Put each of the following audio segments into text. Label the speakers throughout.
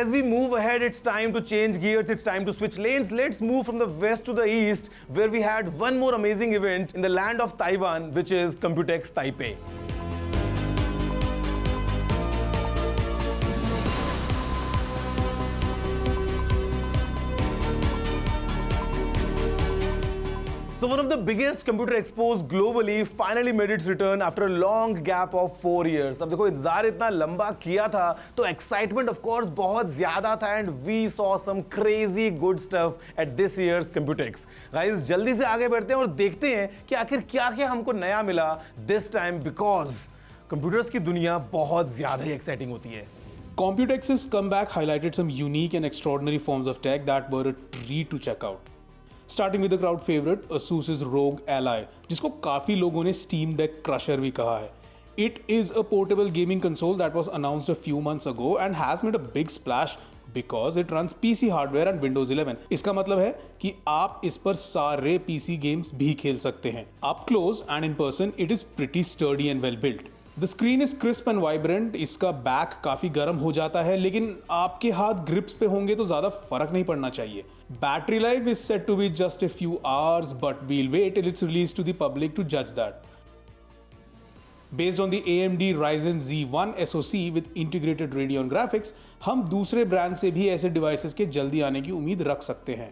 Speaker 1: as we move ahead, it's time to change gears, it's time to switch lanes. Let's move from the west to the east, where we had one more amazing event in the land of Taiwan, which is Computex Taipei. So one of the biggest computer expos globally finally made its return after a long gap of 4 years. अब देखो इंतजार इतना लंबा किया था तो excitement of course बहुत ज़्यादा था and we saw some crazy good stuff at this year's Computex. Guys जल्दी से आगे बढ़ते हैं और देखते हैं कि आखिर क्या-क्या हमको नया मिला this time because computers की दुनिया बहुत ज़्यादा ही exciting होती है.
Speaker 2: Computex's comeback highlighted some unique and extraordinary forms of tech that were a treat to check out. Starting with the crowd favorite, Asus's ROG Ally, जिसको काफ़ी लोगों ने Steam Deck Crusher भी कहा है. It is a portable gaming console that was announced a few months ago and has made a big splash because it runs PC hardware and Windows 11. इसका मतलब है कि आप इस पर सारे PC games भी खेल सकते हैं. Up close and in person, it is pretty sturdy and well built. The screen is crisp and vibrant. इसका बैक काफ़ी गर्म हो जाता है लेकिन आपके हाथ ग्रिप्स पे होंगे तो ज़्यादा फर्क नहीं पड़ना चाहिए. Battery life is said to be just a few hours, but we'll wait till it's released to the public to judge that. Based on the AMD Ryzen Z1 SoC with integrated Radeon graphics, हम दूसरे brand से भी ऐसे devices के जल्दी आने की उम्मीद रख सकते हैं.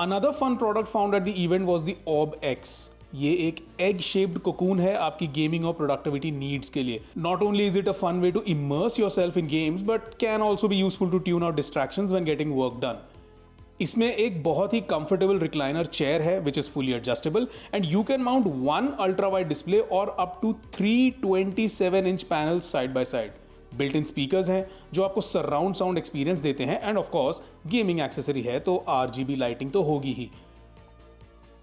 Speaker 2: Another fun product found at the event was the Orb X. ये एक एग शेप्ड कोकून है आपकी गेमिंग और प्रोडक्टिविटी नीड्स के लिए. Not only is it a fun way to immerse yourself in games but can also be useful to tune out distractions when getting work done. इसमें एक बहुत ही comfortable recliner chair है which is fully adjustable and you can mount one ultra wide display और up to 327 inch panels side by side. Built in speakers हैं जो आपको surround sound experience देते हैं end of course gaming accessory है तो RGB lighting तो होगी ही.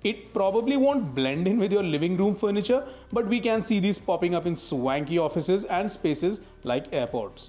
Speaker 2: It probably won't blend in with your living room furniture, but we can see these popping up in swanky offices and spaces like airports.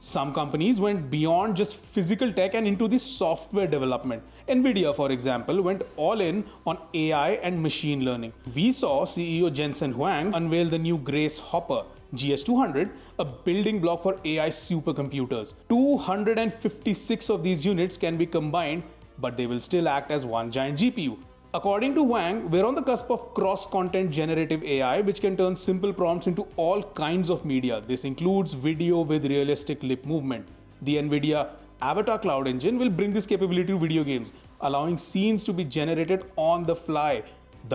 Speaker 2: Some companies went beyond just physical tech and into the software development. Nvidia, for example, went all in on AI and machine learning. We saw CEO Jensen Huang unveil the new Grace Hopper, GS200, a building block for AI supercomputers. 256 of these units can be combined, but they will still act as one giant GPU. According to Wang, we're on the cusp of cross-content generative AI, which can turn simple prompts into all kinds of media. This includes video with realistic lip movement. The NVIDIA Avatar Cloud Engine will bring this capability to video games, allowing scenes to be generated on the fly,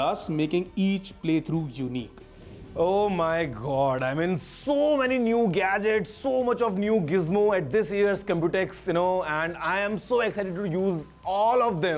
Speaker 2: thus making each playthrough unique.
Speaker 1: Oh my god, I mean so many new gadgets, so much of new gizmo at this year's Computex, and I am so excited to use all of them.